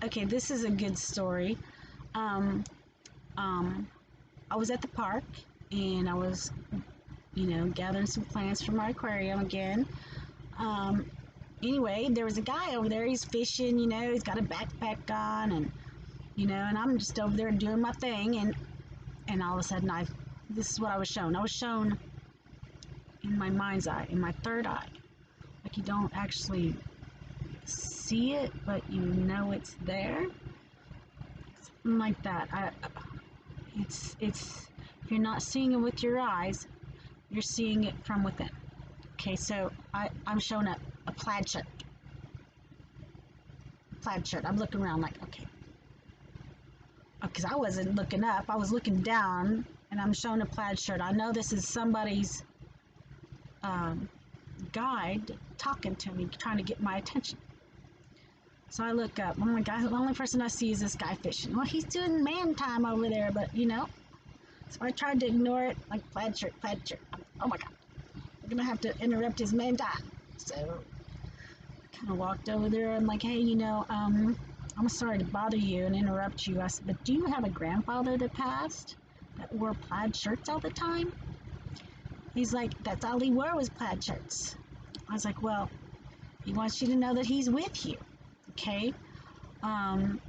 Okay, this is a good story. Um, I was at the park and I was, gathering some plants for my aquarium again. Um, anyway, there was a guy over there. He's fishing, he's got a backpack on, and I'm just over there doing my thing, and all of a sudden, this is what I was shown. I was shown in my mind's eye, in my third eye, like you don't actually see it, but you know it's there, something like that. It's if you're not seeing it with your eyes, you're seeing it from within. Okay, so I'm showing a plaid shirt. I'm looking around like, okay, because I wasn't looking up, I was looking down, and I'm showing a plaid shirt. I know this is somebody's guide talking to me, trying to get my attention. So I look up. Oh my God, the only person I see is this guy fishing. Well, he's doing man time over there, but So I tried to ignore it, like plaid shirt. Oh my God, I'm gonna have to interrupt his man time. So I kind of walked over there. I'm like, hey, I'm sorry to bother you and interrupt you. I said, but do you have a grandfather that passed that wore plaid shirts all the time? He's like, that's all he wore was plaid shirts. I was like, well, he wants you to know that he's with you, okay? And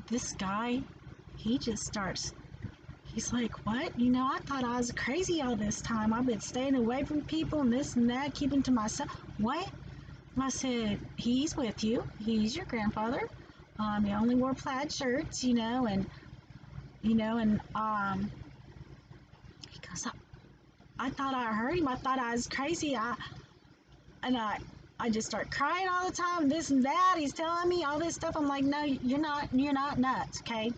this guy, he just starts, he's like, what? I thought I was crazy all this time. I've been staying away from people and this and that, keeping to myself. What? I said, he's with you. He's your grandfather. He only wore plaid shirts, and he goes, I thought I heard him. I thought I was crazy. I just start crying all the time, this and that. He's telling me all this stuff. I'm like, no, you're not nuts, okay?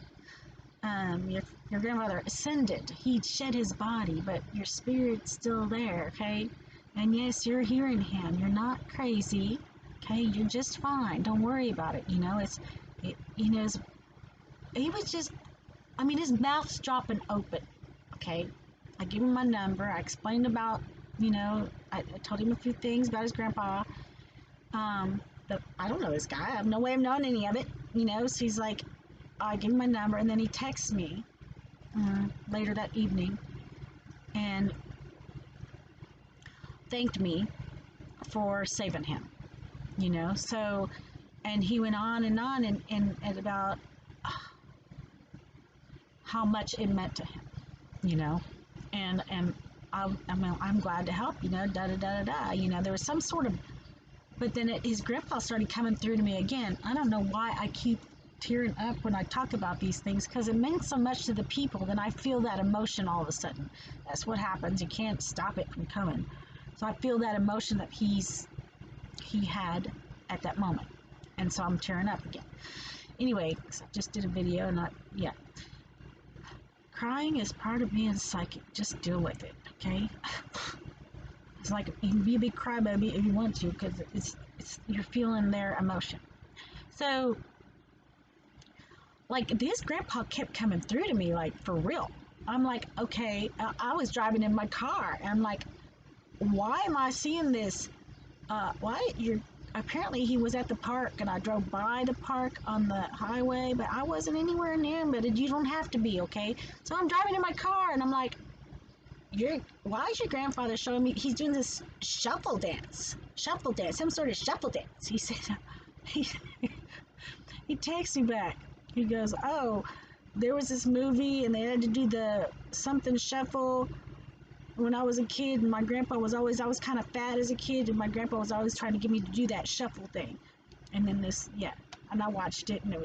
Your grandfather ascended. He shed his body, but your spirit's still there, okay? And yes, you're hearing him. You're not crazy, okay? You're just fine. Don't worry about it. He was just, his mouth's dropping open, okay? I give him my number. I explained about, I told him a few things about his grandpa. But I don't know this guy. I have no way of knowing any of it, So he's like, I give him my number, and then he texts me later that evening and thanked me for saving him, So, and he went on and about how much it meant to him, and I'm glad to help, da da da da da. There was some sort of, but then his grandpa started coming through to me again. I don't know why I keep tearing up when I talk about these things, because it meant so much to the people. Then I feel that emotion all of a sudden. That's what happens. You can't stop it from coming. So I feel that emotion that he had at that moment, and so I'm tearing up again. Anyway, I just did a video, and crying is part of being psychic. Just deal with it, okay? It's like, you can be a big crybaby if you want to, because it's you're feeling their emotion. So, like, this grandpa kept coming through to me, like, for real. I'm like, okay, I was driving in my car, and I'm like, why am I seeing this? Apparently he was at the park, and I drove by the park on the highway, but I wasn't anywhere near him, but you don't have to be, okay? So I'm driving in my car, and I'm like, why is your grandfather showing me? He's doing this shuffle dance, some sort of shuffle dance. He said, he texts me back. He goes, oh, there was this movie and they had to do the something shuffle when I was a kid, and my grandpa was I was kind of fat as a kid, and my grandpa was always trying to get me to do that shuffle thing. And then and I watched it, and I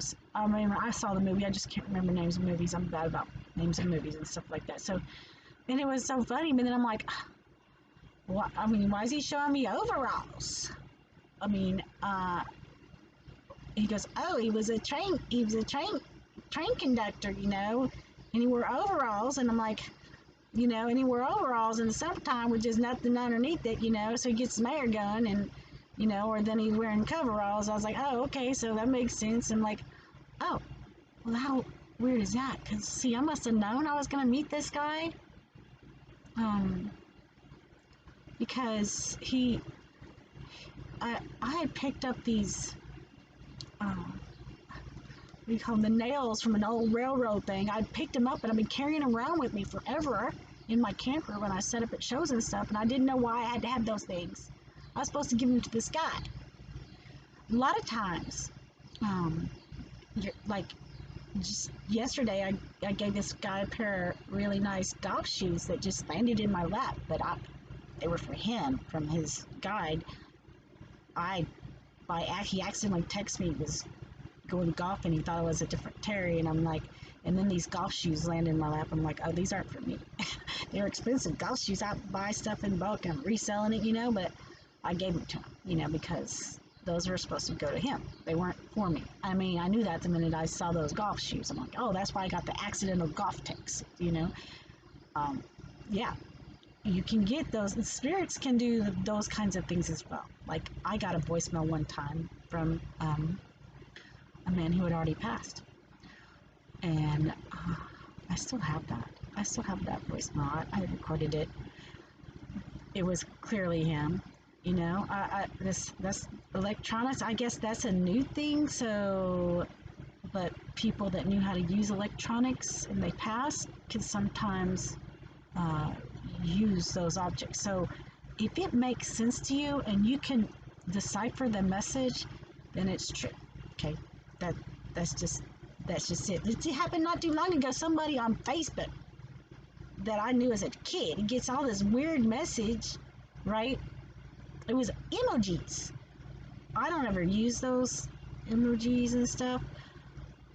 saw the movie. I just can't remember names of movies. I'm bad about names of movies and stuff like that. So, and it was so funny, but then I'm like, what? Why is he showing me overalls? He goes, oh, he was a train conductor, and he wore overalls, and I'm like, and he wore overalls in the summertime with just nothing underneath it, so he gets some air gun, and, or then he's wearing coveralls. I was like, oh, okay, so that makes sense. And like, oh, well, how weird is that? Because, see, I must have known I was going to meet this guy, because I had picked up these we call them the nails from an old railroad thing. I picked them up and I've been carrying them around with me forever in my camper when I set up at shows and stuff, and I didn't know why I had to have those things. I was supposed to give them to this guy. A lot of times, like just yesterday, I gave this guy a pair of really nice golf shoes that just landed in my lap, but they were for him from his guide. He accidentally texted me, he was going golfing, he thought it was a different Terri, and I'm like, and then these golf shoes land in my lap. I'm like, oh, these aren't for me. They're expensive golf shoes. I buy stuff in bulk and I'm reselling it, but I gave them to him, because those were supposed to go to him. They weren't for me. I mean, I knew that the minute I saw those golf shoes. I'm like, oh, that's why I got the accidental golf text, yeah. You can get those. The spirits can do those kinds of things as well. Like, I got a voicemail one time from a man who had already passed. And I still have that. I still have that voicemail. I recorded it. It was clearly him. That's electronics. I guess that's a new thing. So, but people that knew how to use electronics and they passed can sometimes use those objects. So, if it makes sense to you and you can decipher the message, then it's true. Okay, that's just it. It happened not too long ago. Somebody on Facebook that I knew as a kid, he gets all this weird message, right? It was emojis. I don't ever use those emojis and stuff.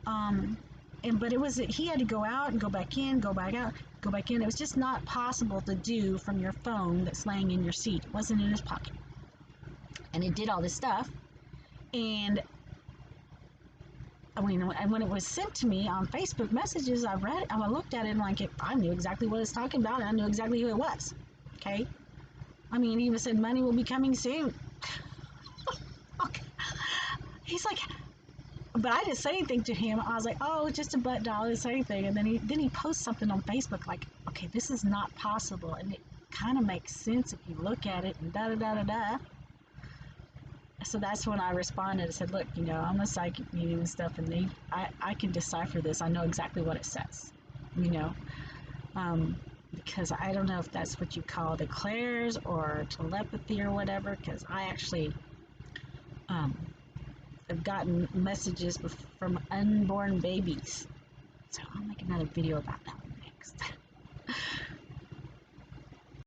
But it was, he had to go out and go back in, go back out, go back in. It was just not possible to do from your phone that's laying in your seat. It wasn't in his pocket. And it did all this stuff. And when it was sent to me on Facebook messages, I read it, I looked at it, and I knew exactly what it's talking about, and I knew exactly who it was. Okay? I mean, it even said money will be coming soon. Okay. He's like, but I didn't say anything to him. I was like, oh, just a butt doll, I didn't say anything. And then he posts something on Facebook like, okay, this is not possible. And it kind of makes sense if you look at it, and da-da-da-da-da. So that's when I responded. I said, look, I'm a psychic medium and stuff, and I can decipher this. I know exactly what it says, because I don't know if that's what you call declares or telepathy or whatever, because I actually have gotten messages from unborn babies. So I'll make another video about that one next.